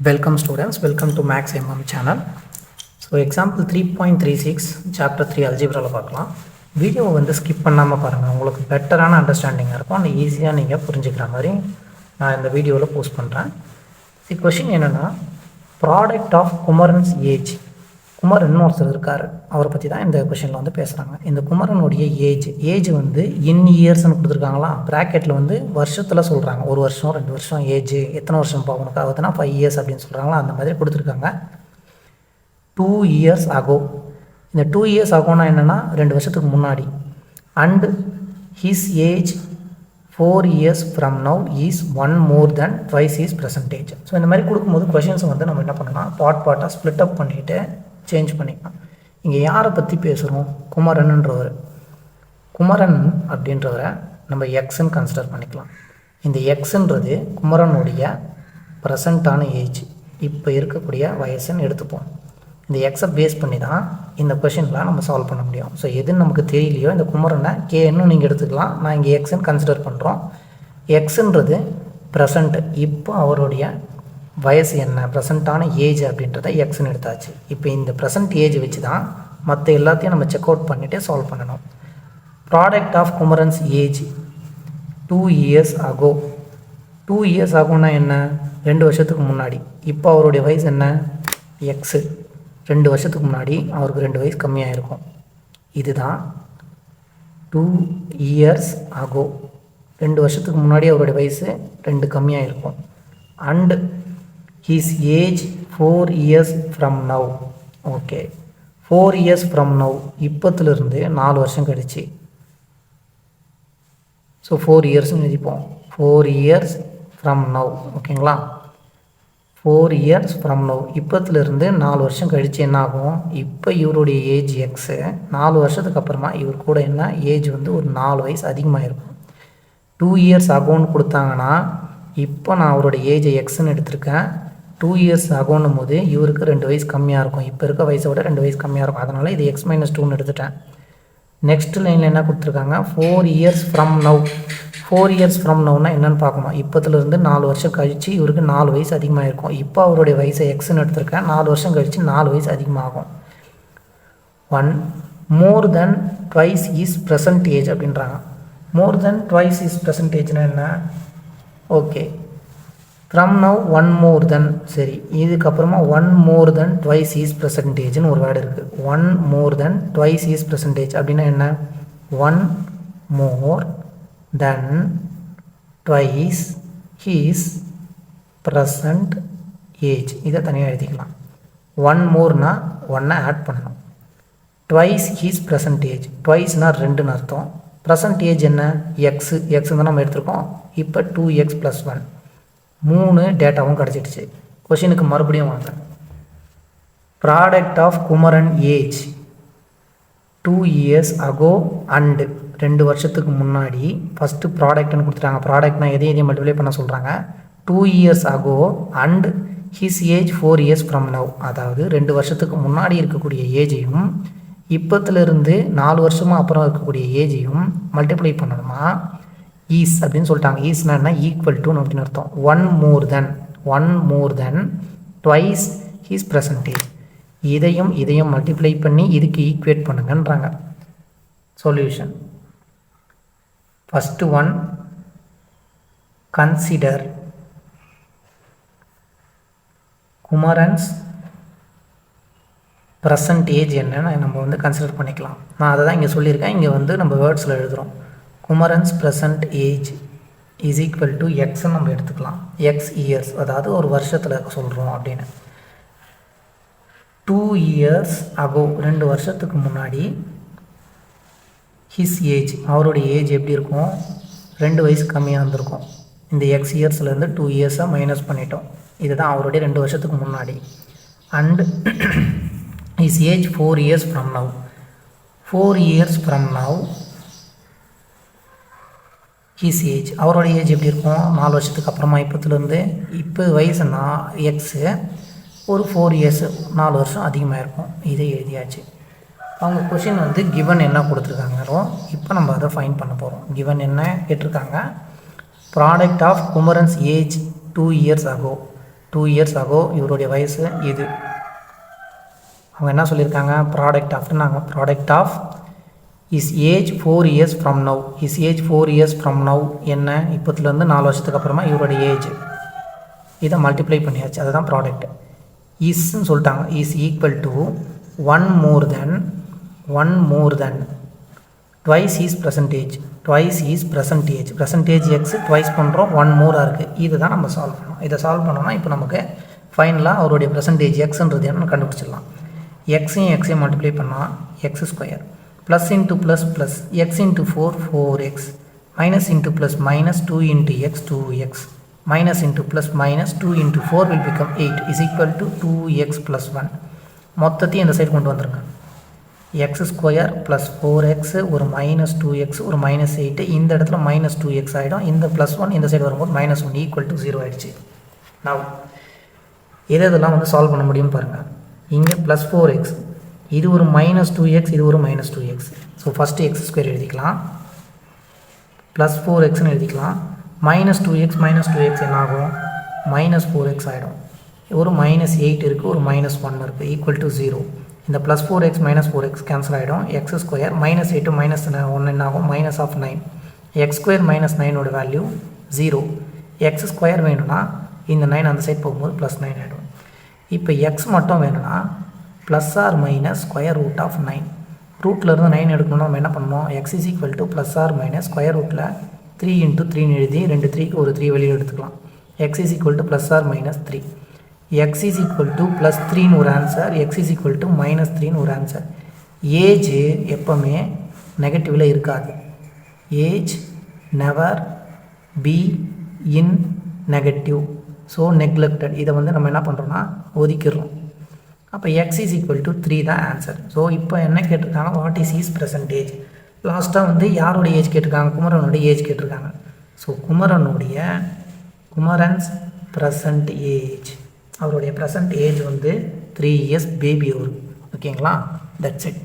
Welcome students, welcome to Mathsmmkmr channel. So example 3.36 chapter 3 algebra la paakalam. Video வந்து skip பண்ணாம பாருங்க. உங்களுக்கு பெட்டரான அண்டர்ஸ்டாண்டிங் இருக்கும். and ஈஸியா நீங்க புரிஞ்சிக்கிற மாதிரி நான் இந்த வீடியோல போஸ்ட் பண்றேன். இந்த क्वेश्चन என்னன்னா product of Kumaran's age. Kumaran ஒருத்தர் இருக்காரு. அவரை பத்தி தான் இந்த क्वेश्चनல வந்து பேசுறாங்க. இந்த குமரனுடைய ஏஜ் வந்து in years னு கொடுத்திருக்காங்களா? பிராக்கெட்ல வந்து வருஷத்துல சொல்றாங்க. ஒரு வருஷம், 2 வருஷம் ஏஜ் எத்தனை வருஷம் பாவனுக்கு ஆகுதுன்னா 5 years அப்படினு சொல்றாங்களா? அந்த மாதிரி கொடுத்திருக்காங்க. 2 years ago. இந்த 2 years agoனா என்னன்னா 2 வருஷத்துக்கு முன்னாடி. and his age 4 years from now is 1 more than twice his present age. So இந்த மாதிரி கொடுக்கும்போது கொஷின்ஸ் வந்து நம்ம என்ன பண்ணலாம், பார்ட்டாக ஸ்ப்ளிட் அப் பண்ணிவிட்டு சேஞ்ச் பண்ணிக்கலாம். இங்கே யாரை பற்றி பேசுகிறோம்? குமரன்ன்றவர். குமரன் அப்படின்றவரை நம்ம எக்ஸ்ன்னு கன்சிடர் பண்ணிக்கலாம். இந்த எக்ஸுன்றது குமரனுடைய ப்ரெசண்ட்டான ஏஜ், இப்போ இருக்கக்கூடிய வயசுன்னு எடுத்துப்போம். இந்த எக்ஸை பேஸ் பண்ணி தான் இந்த கொஷின்லாம் நம்ம சால்வ் பண்ண முடியும். ஸோ எதுன்னு நமக்கு தெரியலையோ இந்த குமரனை கேன்னு நீங்கள் எடுத்துக்கலாம். நான் இங்கே எக்ஸ்ன்னு கன்சிடர் பண்ணுறோம். எக்ஸுன்றது ப்ரெசண்ட், இப்போ அவருடைய வயசு என்ன, ப்ரெசண்ட்டான ஏஜ் அப்படின்றத எக்ஸ்ன்னு எடுத்தாச்சு. இப்போ இந்த ப்ரெசண்ட் ஏஜ் வச்சு தான் மற்ற எல்லாத்தையும் நம்ம செக் அவுட் பண்ணிவிட்டு சால்வ் பண்ணணும். Product of Kumaran's age 2 years ago. 2 years ஆகும்னா என்ன? 2 வருஷத்துக்கு முன்னாடி. இப்போ அவருடைய வயசு என்ன? எக்ஸு. 2 வருஷத்துக்கு முன்னாடி அவருக்கு 2 வயசு கம்மியாக இருக்கும். இதுதான் 2 years ago. 2 வருஷத்துக்கு முன்னாடி அவருடைய வயசு 2 கம்மியாக இருக்கும். And his age 4 years from now. Okay, 4 years from now இப்போத்துலேருந்து 4 வருஷம் கழிச்சு. ஸோ 4 இயர்ஸ்னு எழுதிப்போம். 4 years from now. ஓகேங்களா? 4 years from now இப்போத்துலேருந்து 4 வருஷம் கழித்து என்ன ஆகும்? இப்போ இவருடைய ஏஜ் எக்ஸு. 4 வருஷத்துக்கு அப்புறமா இவர் கூட என்ன ஏஜ் வந்து ஒரு 4 வயசு அதிகமாக இருக்கும். 2 years ஆகும்னு கொடுத்தாங்கன்னா இப்போ நான் அவருடைய ஏஜை எக்ஸ்ன்னு எடுத்திருக்கேன். 2 years ஆகும்னும் போது இவருக்கு 2 வயசு கம்மியாக இருக்கும். இப்போ இருக்க வயசை விட 2 வயசு கம்மியாக இருக்கும். அதனால் இது x - 2ன்னு எடுத்துட்டேன். நெக்ஸ்ட் லைனில் என்ன கொடுத்துருக்காங்க? 4 years from now. 4 years from nowனா என்னென்னு பார்க்கணும். இப்போத்துலேருந்து 4 வருஷம் கழித்து இவருக்கு 4 வயசு அதிகமாக இருக்கும். இப்போ அவருடைய வயசை எக்ஸ்ன்னு எடுத்திருக்கேன். 4 வருஷம் கழித்து 4 வயசு அதிகமாகும். 1 more than twice his present age அப்படின்றாங்க. more than twice his present ageனா என்ன? Okay, from now 1 more than. சரி, இதுக்கப்புறமா 1 more than twice his present ageன்னு ஒரு வேர்டு இருக்குது. 1 more than twice his present age அப்படின்னா என்ன? 1 more than twice his present age. இதை தனியாக எழுதிக்கலாம். 1 moreனா 1 ஆட் பண்ணணும். twice his present age. twiceனா 2ன்னு அர்த்தம். ப்ரெசன்ட் ஏஜ் என்ன? எக்ஸு. எக்ஸு தான் நம்ம எடுத்துருக்கோம். இப்போ 2x + 1 3 டேட்டாவும் கிடச்சிடுச்சு. கொஷினுக்கு மறுபடியும் வாங்க. Product of Kumaran age 2 years ago and 2 வருஷத்துக்கு முன்னாடி. ஃபஸ்ட்டு ப்ராடக்ட்னு கொடுத்துட்டாங்க. ப்ராடக்ட்னா எதையும் மல்டிப்ளை பண்ண சொல்கிறாங்க. 2 years ago and his age 4 years from now. அதாவது 2 வருஷத்துக்கு முன்னாடி இருக்கக்கூடிய ஏஜையும் இப்போத்துலேருந்து 4 வருஷமாக அப்புறம் இருக்கக்கூடிய ஏஜையும் மல்டிப்ளை பண்ணணுமா? ஈஸ் அப்படின்னு சொல்லிட்டாங்க. ஈஸ்னா என்ன? ஈக்குவல் டு அப்படின்னு அர்த்தம். 1 more than twice his present age. இதையும் மல்டிப்ளை பண்ணி இதுக்கு ஈக்குவேட் பண்ணுங்கன்றாங்க. Solution. First one, consider Kumaran's present age என்னன்னு நம்ம வந்து கன்சிடர் பண்ணிக்கலாம். நான் அதை தான் இங்கே சொல்லியிருக்கேன். இங்கே வந்து நம்ம வேர்ட்ஸில் எழுதுகிறோம். Kumaran's present age is equal to எக்ஸ்ன்னு நம்ம எடுத்துக்கலாம். எக்ஸ் இயர்ஸ், அதாவது ஒரு வருஷத்தில் சொல்கிறோம் அப்படின்னு. 2 years ago 2 வருஷத்துக்கு முன்னாடி. ஹிஸ் ஏஜ், அவருடைய ஏஜ் எப்படி இருக்கும்? 2 வயசு கம்மியாக இருந்திருக்கும். இந்த எக்ஸ் இயர்ஸ்லேருந்து 2 இயர்ஸை மைனஸ் பண்ணிட்டோம். இதுதான் அவருடைய 2 வருஷத்துக்கு முன்னாடி. And his age 4 years from now. 4 years from now his age, அவரோட ஏஜ் எப்படி இருக்கும்? 4 வருஷத்துக்கு அப்புறமா இப்போத்துலேருந்து. இப்போ வயசுனா எக்ஸு, ஒரு 4 years 4 வருஷம் அதிகமாக இருக்கும். இதை எழுதியாச்சு. அவங்க கொஷின் வந்து கிவன் என்ன கொடுத்துருக்காங்களோ இப்போ நம்ம அதை ஃபைண்ட் பண்ண போகிறோம். கிவன் என்ன கேட்டிருக்காங்க? Product of Kumaran's age 2 years ago. 2 years ago இவருடைய வயசு இது. அவங்க என்ன சொல்லியிருக்காங்க, ப்ராடக்ட் ஆஃப்னாங்க. Product of is age 4 years from now. Is age 4 years from now என்ன, இப்போத்துலேருந்து 4 வருஷத்துக்கு அப்புறமா இவருடைய ஏஜ். இதை மல்டிப்ளை பண்ணியாச்சு, அதுதான் ப்ராடக்ட். இஸ்ன்னு சொல்லிட்டாங்க. Is equal to one more then twice is percentage. Twice is percentage. Percentage X twice பண்ணுறோம், ஒன் மோராக இருக்குது. இதுதான் நம்ம சால்வ் பண்ணோம். இதை சால்வ் பண்ணோம்னா இப்போ நமக்கு ஃபைனலாக அவருடைய பர்சன்டேஜ் எக்ஸ்ன்றது என்னன்னு கண்டுபிடிச்சிடலாம். எக்ஸையும் மல்டிப்ளை பண்ணால் X square plus into plus plus X into 4 X minus into plus minus 2 into X 2x minus into plus minus 2 into 4 will become 8 is equal to 2x plus 1. மொத்தத்தையும் இந்த சைடு கொண்டு வந்துருங்க. x square plus 4x ஒரு minus 2x ஒரு minus 8, இந்த இடத்துல minus 2x ஆகிடும். இந்த ப்ளஸ் 1 இந்த சைடு வரும்போது மைனஸ் 1 ஈக்குவல் டு 0 ஆகிடுச்சு. நான் இதெல்லாம் வந்து சால்வ் பண்ண முடியும்னு பாருங்கள். இங்கே ப்ளஸ் 4x, இது ஒரு மைனஸ் 2x, இது ஒரு minus 2x. So first X square எழுதிக்கலாம், ப்ளஸ் 4xன்னு எழுதிக்கலாம். மைனஸ் 2x என்ன ஆகும், மைனஸ் 4x ஆகிடும். ஒரு மைனஸ் 8 இருக்குது, ஒரு மைனஸ் 1 இருக்குது, ஈக்குவல் டு 0. இந்த plus 4x minus 4x cancel ஆகிடும். எக்ஸ் ஸ்கொயர் மைனஸ் 8 மைனஸ் 1 என்ன ஆகும், minus of 9. X square minus 9ஓட வேல்யூ 0. எக்ஸ் ஸ்கொயர் வேணும்னா இந்த 9 அந்த சைட் போகும்போது ப்ளஸ் 9 ஆகிடும். இப்போ எக்ஸ் மட்டும் வேணும்னா plus or minus square root of 9. ரூட்லேருந்து 9 எடுக்கணும்னா நம்ம என்ன பண்ணணும், x is equal to plus or minus square ரூட்டில் 3 into 3 எழுதி 2 3க்கு ஒரு 3 வெளியே எடுத்துக்கலாம். x is equal to plus or minus 3. x is equal to plus 3ன்னு ஒரு answer, x is equal to minus 3ன்னு ஒரு ஆன்சர். ஏஜ் எப்போவுமே நெகட்டிவில் இருக்காது. Age never be in negative. So neglected. இதை வந்து நம்ம என்ன பண்ணுறோன்னா ஒதுக்கிடுறோம். அப்போ x is equal to 3 தான் ஆன்சர். ஸோ இப்போ என்ன கேட்டிருக்காங்க, வாட் இஸ் ஹிஸ் பர்சன்டேஜ். லாஸ்ட்டாக வந்து யாரோடைய ஏஜ் கேட்டிருக்காங்க, குமரனுடைய ஏஜ் கேட்டிருக்காங்க. ஸோ குமரன்ஸ் ப்ரெசண்ட் ஏஜ், அவருடைய ப்ரெசண்ட் ஏஜ் வந்து 3 years பேபி அவரு. ஓகேங்களா, தட்ஸ் இட்.